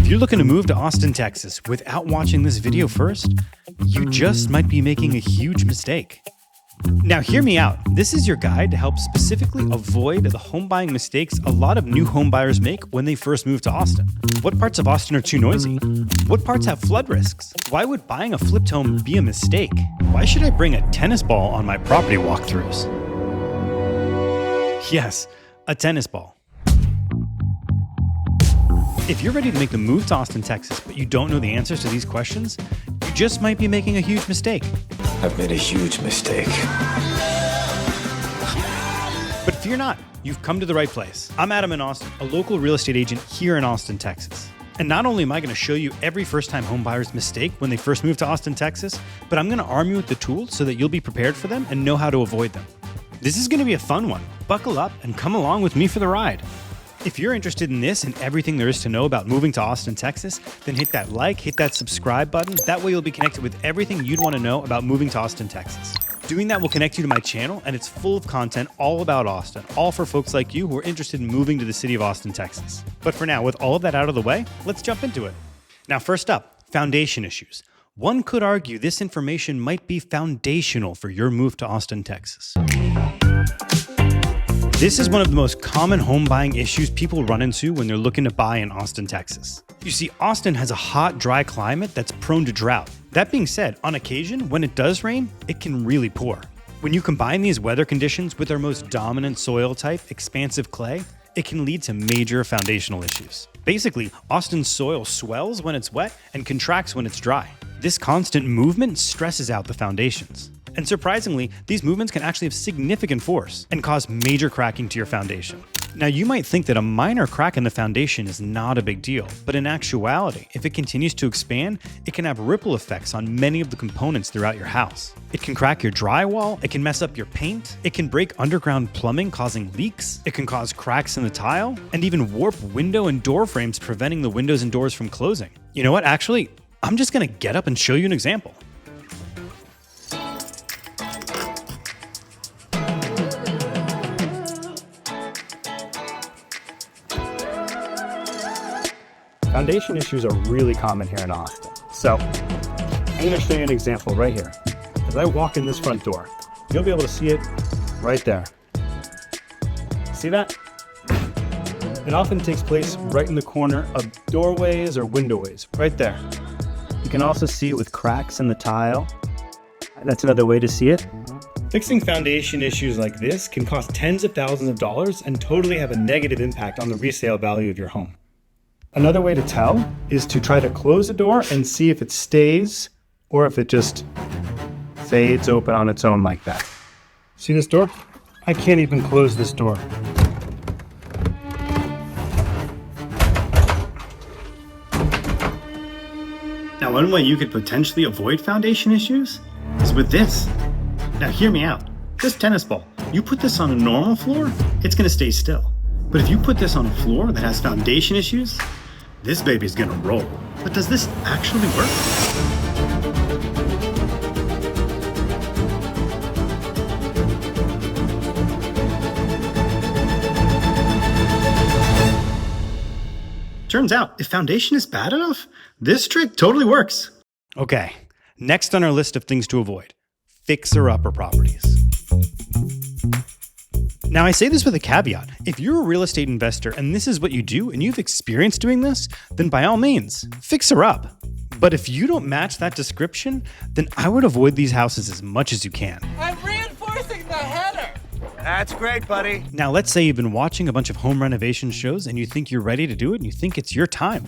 If you're looking to move to Austin, Texas without watching this video first, you just might be making a huge mistake. Now hear me out. This is your guide to help specifically avoid the home buying mistakes a lot of new home buyers make when they first move to Austin. What parts of Austin are too noisy? What parts have flood risks? Why would buying a flipped home be a mistake? Why should I bring a tennis ball on my property walkthroughs? Yes, a tennis ball. If you're ready to make the move to Austin, Texas, but you don't know the answers to these questions, you just might be making a huge mistake. I've made a huge mistake. But fear not, you've come to the right place. I'm Adam in Austin, a local real estate agent here in Austin, Texas. And not only am I going to show you every first-time homebuyer's mistake when they first move to Austin, Texas, but I'm going to arm you with the tools so that you'll be prepared for them and know how to avoid them. This is going to be a fun one. Buckle up and come along with me for the ride. If you're interested in this and everything there is to know about moving to Austin, Texas, then hit that like, hit that subscribe button. That way you'll be connected with everything you'd want to know about moving to Austin, Texas. Doing that will connect you to my channel, and it's full of content all about Austin, all for folks like you who are interested in moving to the city of Austin, Texas. But for now, with all of that out of the way, let's jump into it. Now, first up, foundation issues. One could argue this information might be foundational for your move to Austin, Texas. This is one of the most common home buying issues people run into when they're looking to buy in Austin, Texas. You see, Austin has a hot, dry climate that's prone to drought. That being said, on occasion, when it does rain, it can really pour. When you combine these weather conditions with our most dominant soil type, expansive clay, it can lead to major foundational issues. Basically, Austin's soil swells when it's wet and contracts when it's dry. This constant movement stresses out the foundations. And surprisingly, these movements can actually have significant force and cause major cracking to your foundation. Now, you might think that a minor crack in the foundation is not a big deal, but in actuality, if it continues to expand, it can have ripple effects on many of the components throughout your house. It can crack your drywall, it can mess up your paint, it can break underground plumbing causing leaks, it can cause cracks in the tile, and even warp window and door frames preventing the windows and doors from closing. You know what? Actually, I'm just gonna get up and show you an example. Foundation issues are really common here in Austin. So I'm going to show you an example right here. As I walk in this front door, you'll be able to see it right there. See that? It often takes place right in the corner of doorways or windowways, right there. You can also see it with cracks in the tile. That's another way to see it. Fixing foundation issues like this can cost tens of thousands of dollars and totally have a negative impact on the resale value of your home. Another way to tell is to try to close the door and see if it stays or if it just fades open on its own like that. See this door? I can't even close this door. Now, one way you could potentially avoid foundation issues is with this. Now, hear me out. This tennis ball, you put this on a normal floor, it's gonna stay still. But if you put this on a floor that has foundation issues, this baby's gonna roll. But does this actually work? Turns out, if foundation is bad enough, this trick totally works. Okay, next on our list of things to avoid, fixer-upper properties. Now, I say this with a caveat. If you're a real estate investor and this is what you do and you've experienced doing this, then by all means, fix her up. But if you don't match that description, then I would avoid these houses as much as you can. I'm reinforcing the header. That's great, buddy. Now, let's say you've been watching a bunch of home renovation shows and you think you're ready to do it and you think it's your time.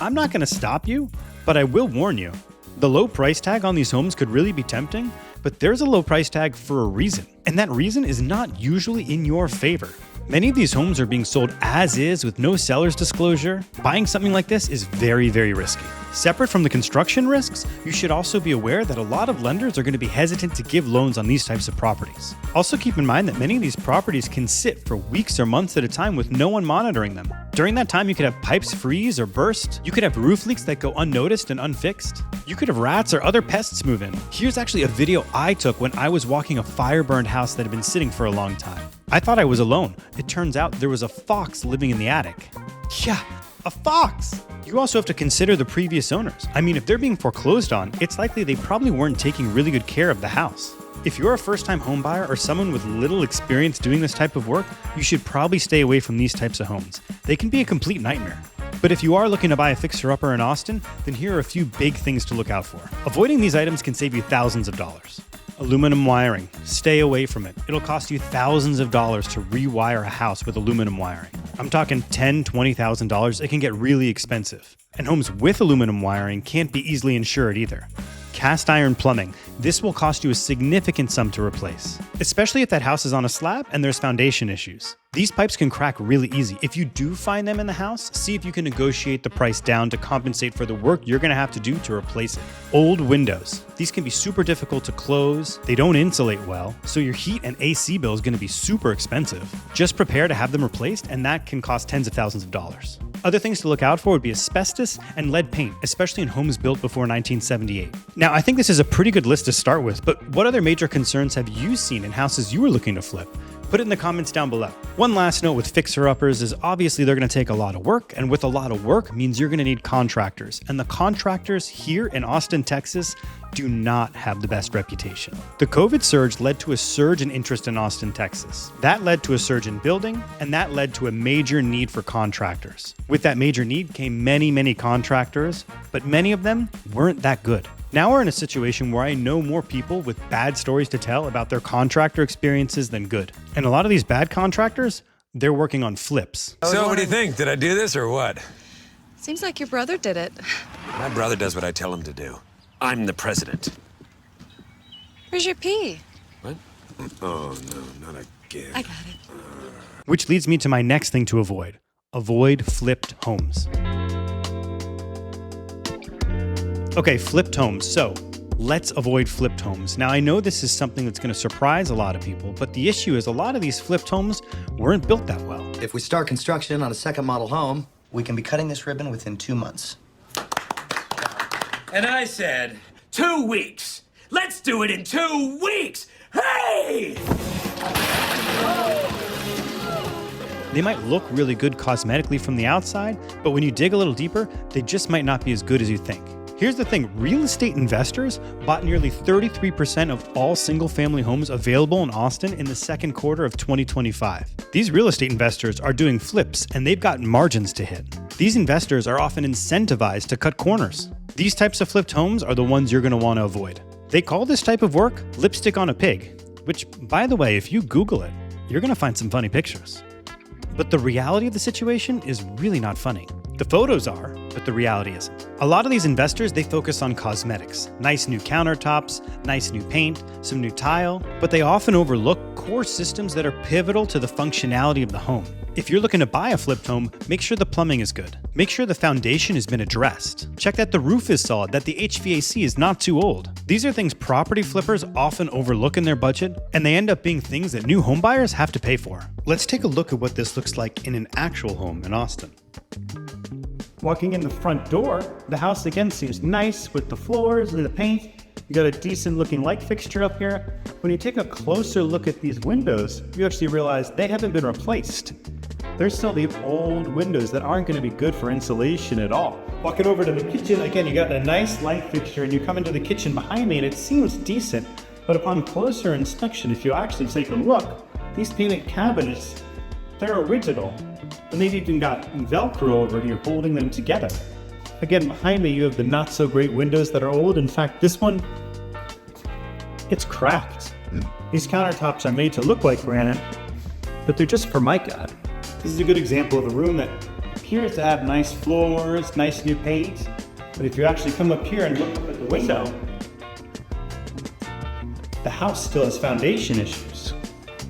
I'm not going to stop you, but I will warn you. The low price tag on these homes could really be tempting, but there's a low price tag for a reason, and that reason is not usually in your favor. Many of these homes are being sold as is with no seller's disclosure. Buying something like this is very, very risky. Separate from the construction risks, you should also be aware that a lot of lenders are going to be hesitant to give loans on these types of properties. Also keep in mind that many of these properties can sit for weeks or months at a time with no one monitoring them. During that time, you could have pipes freeze or burst. You could have roof leaks that go unnoticed and unfixed. You could have rats or other pests move in. Here's actually a video I took when I was walking a fire-burned house that had been sitting for a long time. I thought I was alone. It turns out there was a fox living in the attic. Yeah, A fox! You also have to consider the previous owners. I mean, if they're being foreclosed on, it's likely they probably weren't taking really good care of the house. If you're a first-time homebuyer or someone with little experience doing this type of work, you should probably stay away from these types of homes. They can be a complete nightmare. But if you are looking to buy a fixer-upper in Austin, then here are a few big things to look out for. Avoiding these items can save you thousands of dollars. Aluminum wiring. Stay away from it. It'll cost you thousands of dollars to rewire a house with aluminum wiring. I'm talking $10,000, $20,000. It can get really expensive. And homes with aluminum wiring can't be easily insured either. Cast iron plumbing. This will cost you a significant sum to replace, especially if that house is on a slab and there's foundation issues. These pipes can crack really easy. If you do find them in the house, see if you can negotiate the price down to compensate for the work you're going to have to do to replace it. Old windows. These can be super difficult to close. They don't insulate well, so your heat and AC bill is going to be super expensive. Just prepare to have them replaced, and that can cost tens of thousands of dollars. Other things to look out for would be asbestos and lead paint, especially in homes built before 1978. Now, I think this is a pretty good list to start with, but what other major concerns have you seen in houses you were looking to flip? Put it in the comments down below. One last note with fixer-uppers is obviously they're going to take a lot of work, and with a lot of work means you're going to need contractors. And the contractors here in Austin, Texas do not have the best reputation. The COVID surge led to a surge in interest in Austin, Texas. That led to a surge in building, and that led to a major need for contractors. With that major need came many contractors, but many of them weren't that good. Now we're in a situation where I know more people with bad stories to tell about their contractor experiences than good. And a lot of these bad contractors, they're working on flips. So what do you think? Did I do this or what? Seems like your brother did it. My brother does what I tell him to do. I'm the president. Where's your pee? What? Oh, no, not again. I got it. Which leads me to my next thing to avoid. Avoid flipped homes. Okay, flipped homes. So let's avoid flipped homes. Now, I know this is something that's going to surprise a lot of people, but the issue is a lot of these flipped homes weren't built that well. If we start construction on a second model home, we can be cutting this ribbon within 2 months. And I said, 2 weeks. Let's do it in 2 weeks. Hey! They might look really good cosmetically from the outside, but when you dig a little deeper, they just might not be as good as you think. Here's the thing, real estate investors bought nearly 33% of all single-family homes available in Austin in the second quarter of 2025. These real estate investors are doing flips, and they've got margins to hit. These investors are often incentivized to cut corners. These types of flipped homes are the ones you're going to want to avoid. They call this type of work lipstick on a pig, which, by the way, if you Google it, you're going to find some funny pictures. But the reality of the situation is really not funny. The photos are, but the reality isn't. A lot of these investors, they focus on cosmetics. Nice new countertops, nice new paint, some new tile, but they often overlook core systems that are pivotal to the functionality of the home. If you're looking to buy a flipped home, make sure the plumbing is good. Make sure the foundation has been addressed. Check that the roof is solid, that the HVAC is not too old. These are things property flippers often overlook in their budget, and they end up being things that new home buyers have to pay for. Let's take a look at what this looks like in an actual home in Austin. Walking in the front door, the house again seems nice with the floors and the paint. You got a decent looking light fixture up here. When you take a closer look at these windows, you actually realize they haven't been replaced. There's still the old windows that aren't going to be good for insulation at all. Walking over to the kitchen, again, you got a nice light fixture and you come into the kitchen behind me and it seems decent, but upon closer inspection, if you actually take a look, these painted cabinets, they're original. And they've even got Velcro over here holding them together. Again, behind me you have the not so great windows that are old. In fact, this one, it's cracked. These countertops are made to look like granite, but they're just formica. This is a good example of a room that appears to have nice floors, nice new paint, but if you actually come up here and look up at the window, the house still has foundation issues.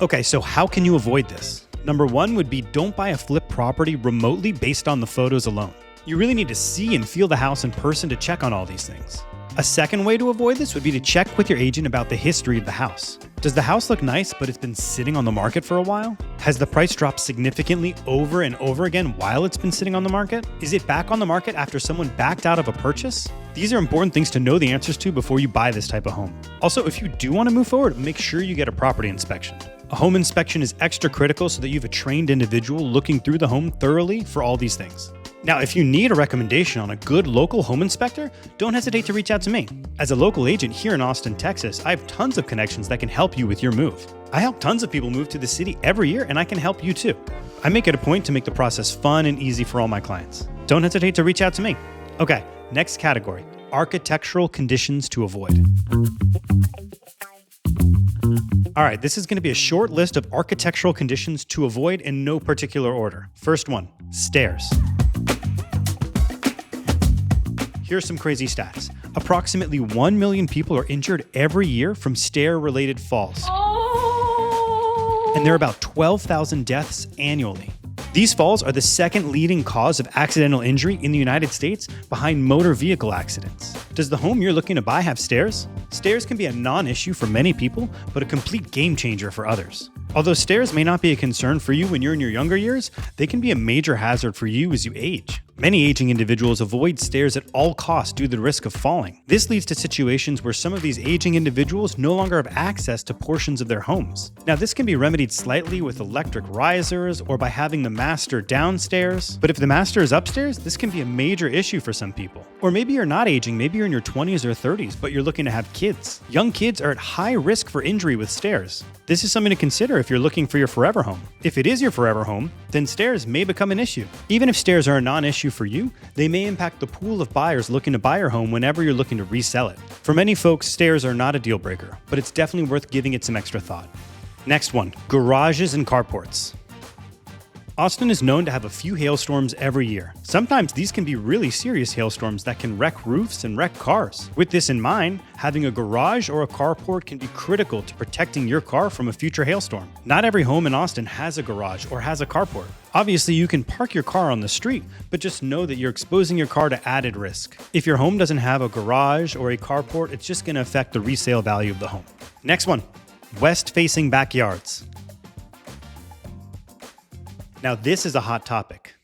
Okay, so how can you avoid this? Number one would be don't buy a flip property remotely based on the photos alone. You really need to see and feel the house in person to check on all these things. A second way to avoid this would be to check with your agent about the history of the house. Does the house look nice, but it's been sitting on the market for a while? Has the price dropped significantly over and over again while it's been sitting on the market? Is it back on the market after someone backed out of a purchase? These are important things to know the answers to before you buy this type of home. Also, if you do want to move forward, make sure you get a property inspection. A home inspection is extra critical so that you have a trained individual looking through the home thoroughly for all these things. Now, if you need a recommendation on a good local home inspector, don't hesitate to reach out to me. As a local agent here in Austin, Texas, I have tons of connections that can help you with your move. I help tons of people move to the city every year, and I can help you too. I make it a point to make the process fun and easy for all my clients. Don't hesitate to reach out to me. Okay, next category, architectural conditions to avoid. All right, this is going to be a short list of architectural conditions to avoid in no particular order. First one, stairs. Here's some crazy stats. Approximately 1 million people are injured every year from stair-related falls. And there are about 12,000 deaths annually. These falls are the second leading cause of accidental injury in the United States behind motor vehicle accidents. Does the home you're looking to buy have stairs? Stairs can be a non-issue for many people, but a complete game changer for others. Although stairs may not be a concern for you when you're in your younger years, they can be a major hazard for you as you age. Many aging individuals avoid stairs at all costs due to the risk of falling. This leads to situations where some of these aging individuals no longer have access to portions of their homes. Now, this can be remedied slightly with electric risers or by having the master downstairs. But if the master is upstairs, this can be a major issue for some people. Or maybe you're not aging, maybe you're in your 20s or 30s, but you're looking to have kids. Young kids are at high risk for injury with stairs. This is something to consider if you're looking for your forever home. If it is your forever home, then stairs may become an issue. Even if stairs are a non-issue for you, they may impact the pool of buyers looking to buy your home whenever you're looking to resell it. For many folks, stairs are not a deal breaker, but it's definitely worth giving it some extra thought. Next one, garages and carports. Austin is known to have a few hailstorms every year. Sometimes these can be really serious hailstorms that can wreck roofs and wreck cars. With this in mind, having a garage or a carport can be critical to protecting your car from a future hailstorm. Not every home in Austin has a garage or has a carport. Obviously, you can park your car on the street, but just know that you're exposing your car to added risk. If your home doesn't have a garage or a carport, it's just going to affect the resale value of the home. Next one, west-facing backyards. Now, this is a hot topic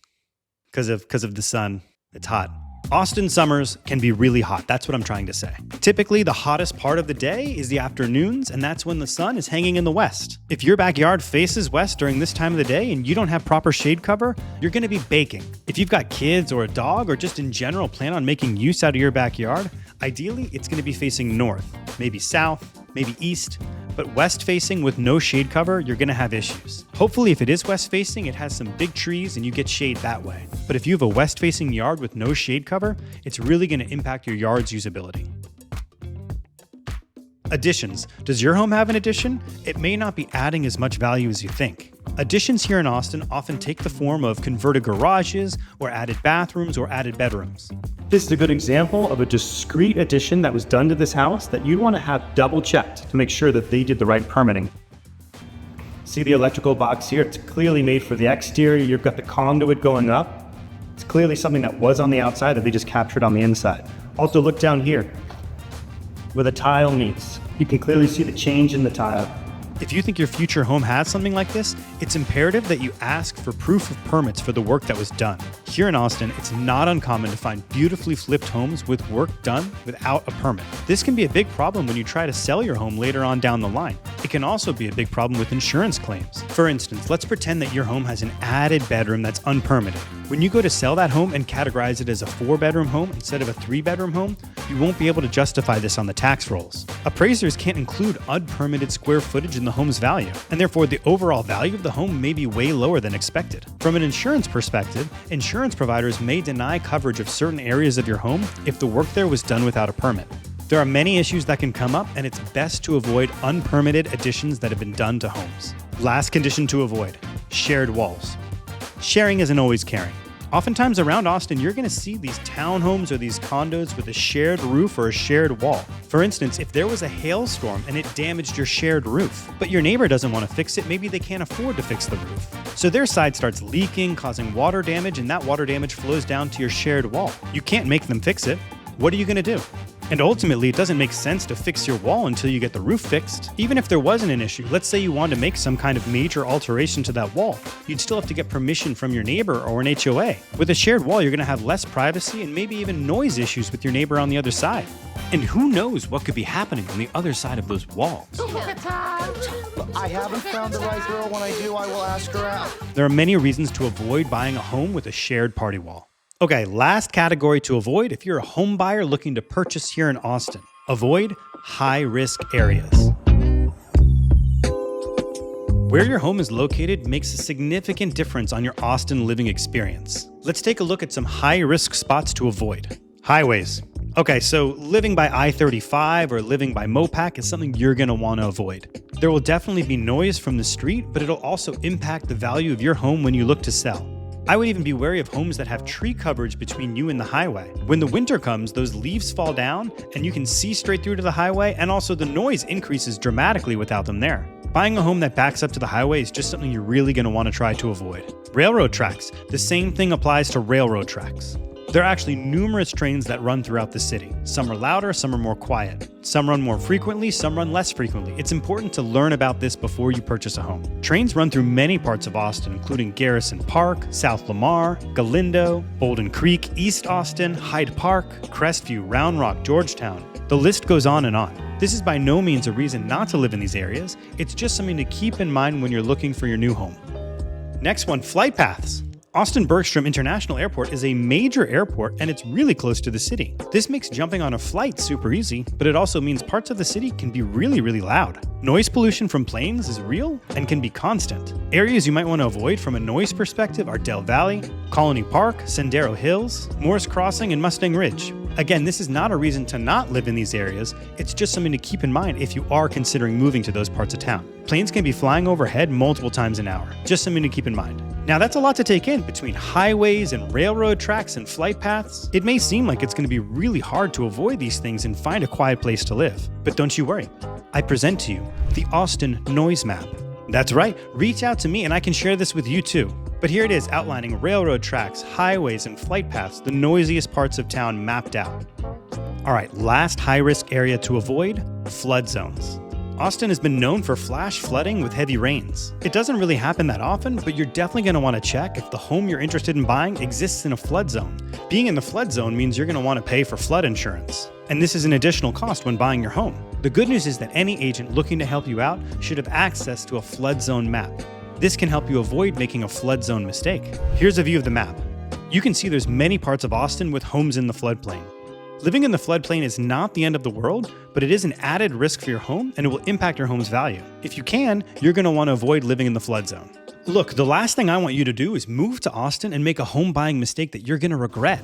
because of the sun. It's hot. Austin summers can be really hot. That's what I'm trying to say. Typically, the hottest part of the day is the afternoons, and that's when the sun is hanging in the west. If your backyard faces west during this time of the day and you don't have proper shade cover, you're going to be baking. If you've got kids or a dog or just in general plan on making use out of your backyard, ideally, it's going to be facing north, maybe south, maybe east. But west facing with no shade cover, you're gonna have issues. Hopefully if it is west facing, it has some big trees and you get shade that way. But if you have a west facing yard with no shade cover, it's really gonna impact your yard's usability. Additions. Does your home have an addition? It may not be adding as much value as you think. Additions here in Austin often take the form of converted garages or added bathrooms or added bedrooms. This is a good example of a discrete addition that was done to this house that you'd want to have double checked to make sure that they did the right permitting. See the electrical box here? It's clearly made for the exterior. You've got the conduit going up. It's clearly something that was on the outside that they just captured on the inside. Also look down here where the tile meets. You can clearly see the change in the tile. If you think your future home has something like this, it's imperative that you ask for proof of permits for the work that was done. Here in Austin, it's not uncommon to find beautifully flipped homes with work done without a permit. This can be a big problem when you try to sell your home later on down the line. It can also be a big problem with insurance claims. For instance, let's pretend that your home has an added bedroom that's unpermitted. When you go to sell that home and categorize it as a 4-bedroom home instead of a 3-bedroom home, you won't be able to justify this on the tax rolls. Appraisers can't include unpermitted square footage in the home's value, and therefore the overall value of the home may be way lower than expected. From an insurance perspective, insurance providers may deny coverage of certain areas of your home if the work there was done without a permit. There are many issues that can come up, and it's best to avoid unpermitted additions that have been done to homes. Last condition to avoid: shared walls. Sharing isn't always caring. Oftentimes around Austin, you're going to see these townhomes or these condos with a shared roof or a shared wall. For instance, if there was a hailstorm and it damaged your shared roof, but your neighbor doesn't want to fix it, maybe they can't afford to fix the roof. So their side starts leaking, causing water damage, and that water damage flows down to your shared wall. You can't make them fix it. What are you going to do? And ultimately, it doesn't make sense to fix your wall until you get the roof fixed. Even if there wasn't an issue, let's say you wanted to make some kind of major alteration to that wall, you'd still have to get permission from your neighbor or an HOA. With a shared wall, you're going to have less privacy and maybe even noise issues with your neighbor on the other side. And who knows what could be happening on the other side of those walls. I haven't found the right girl. When I do, I will ask her out. There are many reasons to avoid buying a home with a shared party wall. Okay, last category to avoid if you're a home buyer looking to purchase here in Austin. Avoid high-risk areas. Where your home is located makes a significant difference on your Austin living experience. Let's take a look at some high-risk spots to avoid. Highways. Okay, so living by I-35 or living by Mopac is something you're going to want to avoid. There will definitely be noise from the street, but it'll also impact the value of your home when you look to sell. I would even be wary of homes that have tree coverage between you and the highway. When the winter comes, those leaves fall down and you can see straight through to the highway, and also the noise increases dramatically without them there. Buying a home that backs up to the highway is just something you're really going to want to try to avoid. Railroad tracks. The same thing applies to railroad tracks. There are actually numerous trains that run throughout the city. Some are louder, some are more quiet. Some run more frequently, some run less frequently. It's important to learn about this before you purchase a home. Trains run through many parts of Austin, including Garrison Park, South Lamar, Galindo, Bolden Creek, East Austin, Hyde Park, Crestview, Round Rock, Georgetown. The list goes on and on. This is by no means a reason not to live in these areas. It's just something to keep in mind when you're looking for your new home. Next one, flight paths. Austin Bergstrom International Airport is a major airport and it's really close to the city. This makes jumping on a flight super easy, but it also means parts of the city can be really loud. Noise pollution from planes is real and can be constant. Areas you might want to avoid from a noise perspective are Del Valley, Colony Park, Sendero Hills, Morris Crossing, and Mustang Ridge. Again, this is not a reason to not live in these areas, it's just something to keep in mind if you are considering moving to those parts of town. Planes can be flying overhead multiple times an hour, just something to keep in mind. Now that's a lot to take in between highways and railroad tracks and flight paths. It may seem like it's going to be really hard to avoid these things and find a quiet place to live. But don't you worry, I present to you the Austin Noise Map. That's right, reach out to me and I can share this with you too. But here it is outlining railroad tracks, highways, and flight paths, the noisiest parts of town mapped out. All right, last high-risk area to avoid, flood zones. Austin has been known for flash flooding with heavy rains. It doesn't really happen that often, but you're definitely going to want to check if the home you're interested in buying exists in a flood zone. Being in the flood zone means you're going to want to pay for flood insurance. And this is an additional cost when buying your home. The good news is that any agent looking to help you out should have access to a flood zone map. This can help you avoid making a flood zone mistake. Here's a view of the map. You can see there's many parts of Austin with homes in the floodplain. Living in the floodplain is not the end of the world, but it is an added risk for your home and it will impact your home's value. If you can, you're going to want to avoid living in the flood zone. Look, the last thing I want you to do is move to Austin and make a home buying mistake that you're going to regret.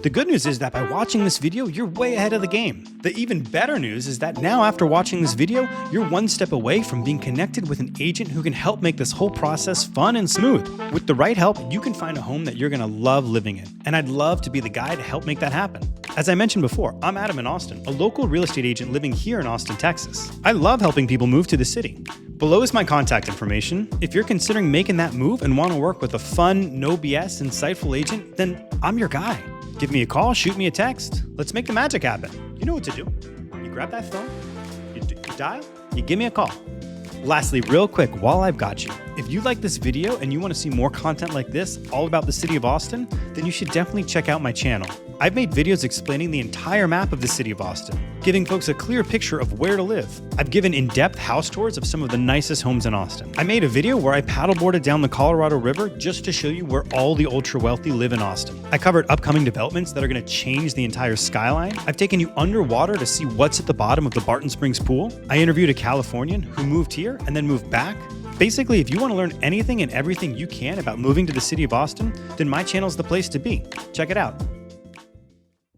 The good news is that by watching this video, you're way ahead of the game. The even better news is that now after watching this video, you're one step away from being connected with an agent who can help make this whole process fun and smooth. With the right help, you can find a home that you're gonna love living in. And I'd love to be the guy to help make that happen. As I mentioned before, I'm Adam in Austin, a local real estate agent living here in Austin, Texas. I love helping people move to the city. Below is my contact information. If you're considering making that move and want to work with a fun, no BS, insightful agent, then I'm your guy. Give me a call, shoot me a text. Let's make the magic happen. You know what to do. You grab that phone, you dial, you give me a call. Lastly, real quick, while I've got you, if you like this video and you want to see more content like this, all about the city of Austin, then you should definitely check out my channel. I've made videos explaining the entire map of the city of Austin, giving folks a clear picture of where to live. I've given in-depth house tours of some of the nicest homes in Austin. I made a video where I paddleboarded down the Colorado River just to show you where all the ultra-wealthy live in Austin. I covered upcoming developments that are going to change the entire skyline. I've taken you underwater to see what's at the bottom of the Barton Springs pool. I interviewed a Californian who moved here and then moved back. Basically, if you want to learn anything and everything you can about moving to the city of Austin, then my channel is the place to be. Check it out.